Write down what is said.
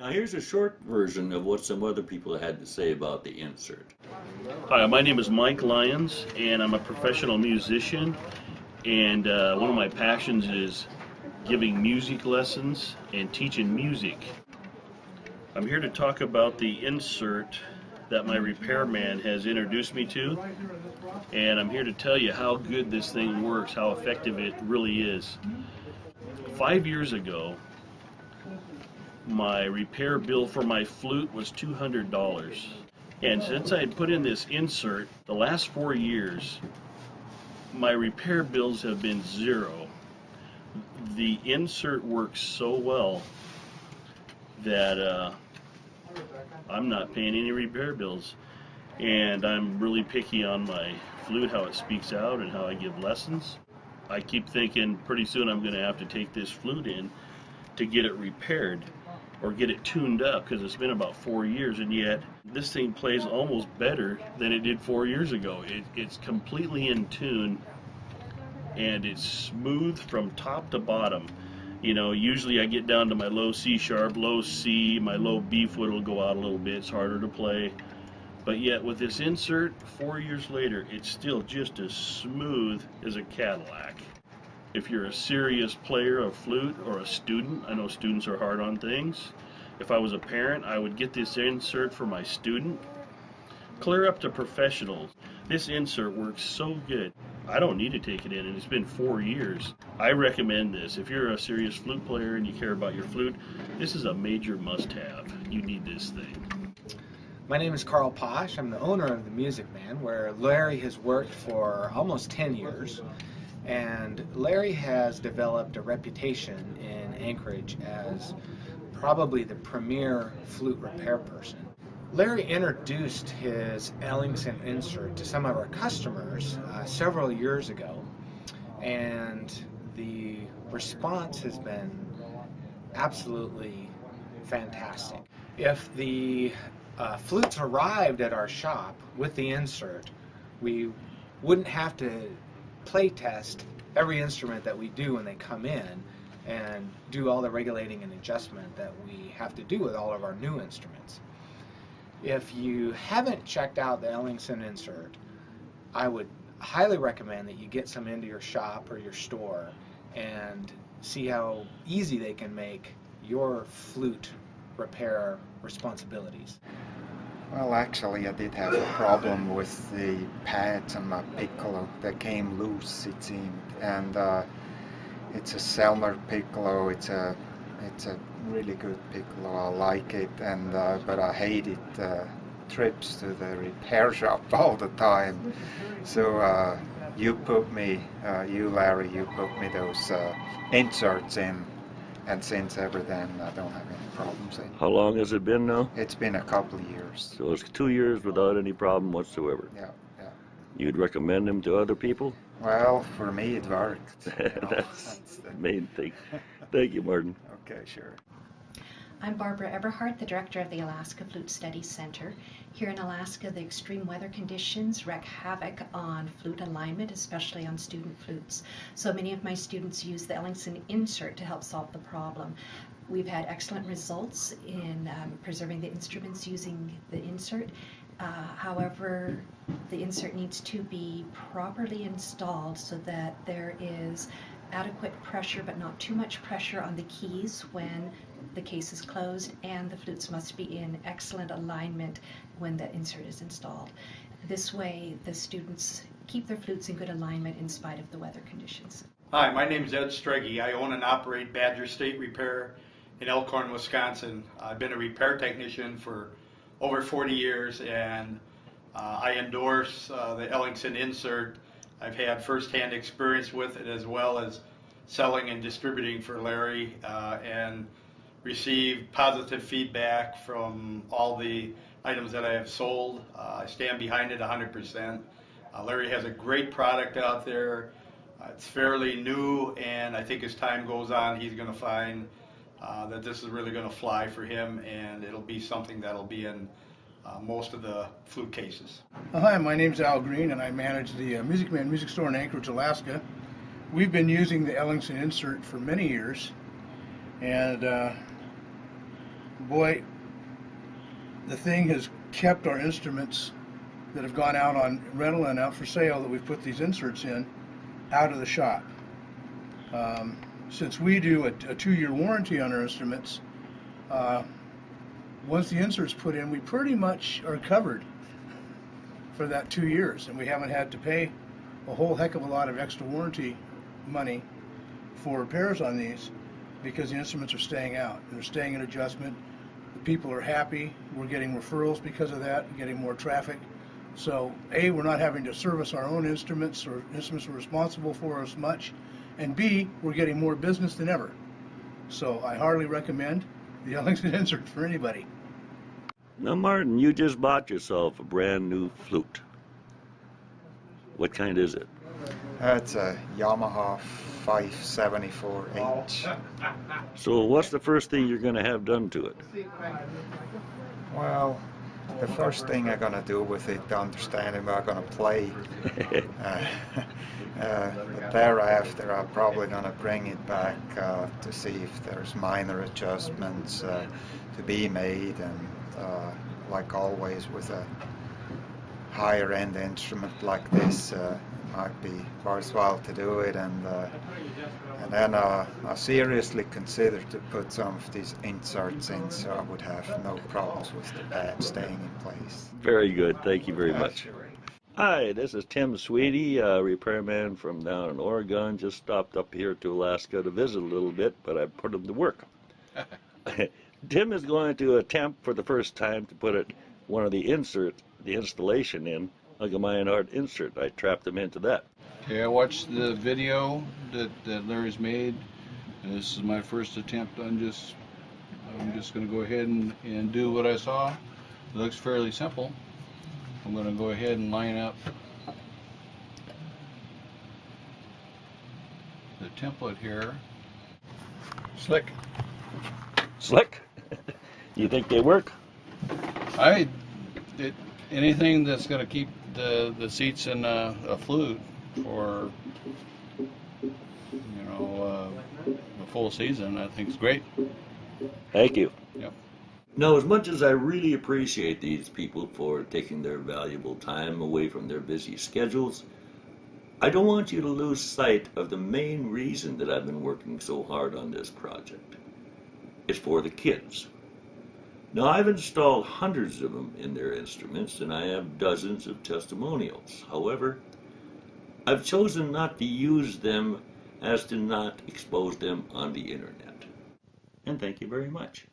Now here's a short version of what some other people had to say about the insert. Hi, my name is Mike Lyons, and I'm a professional musician, and one of my passions is giving music lessons and teaching music. I'm here to talk about the insert that my repairman has introduced me to, and I'm here to tell you how good this thing works, how effective it really is. 5 years ago, my repair bill for my flute was $200. And since I had put in this insert, the last 4 years, my repair bills have been zero. The insert works so well that I'm not paying any repair bills. And I'm really picky on my flute, how it speaks out and how I give lessons. I keep thinking pretty soon I'm going to have to take this flute in to get it repaired or get it tuned up, because it's been about 4 years, and yet this thing plays almost better than it did 4 years ago. It's completely in tune, and it's smooth from top to bottom. You know, usually I get down to my low C sharp, low C, my low B foot will go out a little bit, it's harder to play. But yet with this insert, 4 years later, it's still just as smooth as a Cadillac. If you're a serious player of flute or a student, I know students are hard on things. If I was a parent, I would get this insert for my student. Clear up to professionals. This insert works so good. I don't need to take it in, and it's been 4 years. I recommend this. If you're a serious flute player and you care about your flute, this is a major must-have. You need this thing. My name is Carl Posh. I'm the owner of the Music Man, where Larry has worked for almost 10 years. And Larry has developed a reputation in Anchorage as probably the premier flute repair person. Larry introduced his Ellingson insert to some of our customers several years ago, and the response has been absolutely fantastic. If the flutes arrived at our shop with the insert, we wouldn't have to play test every instrument that we do when they come in and do all the regulating and adjustment that we have to do with all of our new instruments. If you haven't checked out the Ellingson insert, I would highly recommend that you get some into your shop or your store and see how easy they can make your flute repair responsibilities. Well, actually, I did have a problem with the pads on my piccolo that came loose, it seemed, and it's a Selmer piccolo. It's a really good piccolo. I like it, and but I hated trips to the repair shop all the time. So you Larry, you put me those inserts in, and since ever then I don't have any problems anymore. How long has it been now? It's been a couple of years. So it's 2 years without any problem whatsoever. Yeah, yeah. You'd recommend them to other people? Well, for me it worked. That's the main thing. Thank you, Martin. Okay, sure. I'm Barbara Eberhardt, the director of the Alaska Flute Studies Center. Here in Alaska, the extreme weather conditions wreak havoc on flute alignment, especially on student flutes. So many of my students use the Ellingson insert to help solve the problem. We've had excellent results in preserving the instruments using the insert. However, the insert needs to be properly installed so that there is adequate pressure, but not too much pressure on the keys when the case is closed, and the flutes must be in excellent alignment when the insert is installed. This way, the students keep their flutes in good alignment in spite of the weather conditions. Hi, my name is Ed Strege. I own and operate Badger State Repair in Elkhorn, Wisconsin. I've been a repair technician for over 40 years, and I endorse the Ellingson insert. I've had first-hand experience with it, as well as selling and distributing for Larry, and received positive feedback from all the items that I have sold. I stand behind it 100%. Larry has a great product out there. It's fairly new, and I think as time goes on, he's going to find that this is really going to fly for him, and it'll be something that'll be in most of the flute cases. Hi, my name's Al Green, and I manage the Music Man Music Store in Anchorage, Alaska. We've been using the Ellingson insert for many years, and boy, the thing has kept our instruments that have gone out on rental and out for sale that we've put these inserts in out of the shop. Since we do a 2-year warranty on our instruments, once the insert's put in, we pretty much are covered for that 2 years, and we haven't had to pay a whole heck of a lot of extra warranty money for repairs on these because the instruments are staying out. They're staying in adjustment. The people are happy. We're getting referrals because of that, getting more traffic. So, A, we're not having to service our own instruments or instruments we're responsible for as much, and B, we're getting more business than ever. So I hardly recommend the Ellingson insert for anybody. Now, Martin, you just bought yourself a brand new flute. What kind is it? It's a Yamaha 574H. So what's the first thing you're going to have done to it? Well, the first thing I'm going to do with it, to understand it, I'm going to play. Thereafter, I'm probably going to bring it back to see if there's minor adjustments to be made. And like always with a higher end instrument like this, it might be worthwhile to do it. And then I seriously consider to put some of these inserts in, so I would have no problems with the pad staying in place. Very good. Thank you very much. Hi, this is Tim Sweetie, a repairman from down in Oregon. Just stopped up here to Alaska to visit a little bit, but I put him to work. Tim is going to attempt for the first time to put one of the installation in a Mayenhard insert. I trapped him into that. Okay, I watched the video that Larry's made, and this is my first attempt. I'm just going to go ahead and do what I saw. It looks fairly simple. I'm going to go ahead and line up the template here. Slick. Slick? You think they work? Anything that's going to keep the seats in a flute for a full season, I think is great. Thank you. Yep. Now, as much as I really appreciate these people for taking their valuable time away from their busy schedules, I don't want you to lose sight of the main reason that I've been working so hard on this project. It's for the kids. Now, I've installed hundreds of them in their instruments, and I have dozens of testimonials. However, I've chosen not to use them as to not expose them on the internet. And thank you very much.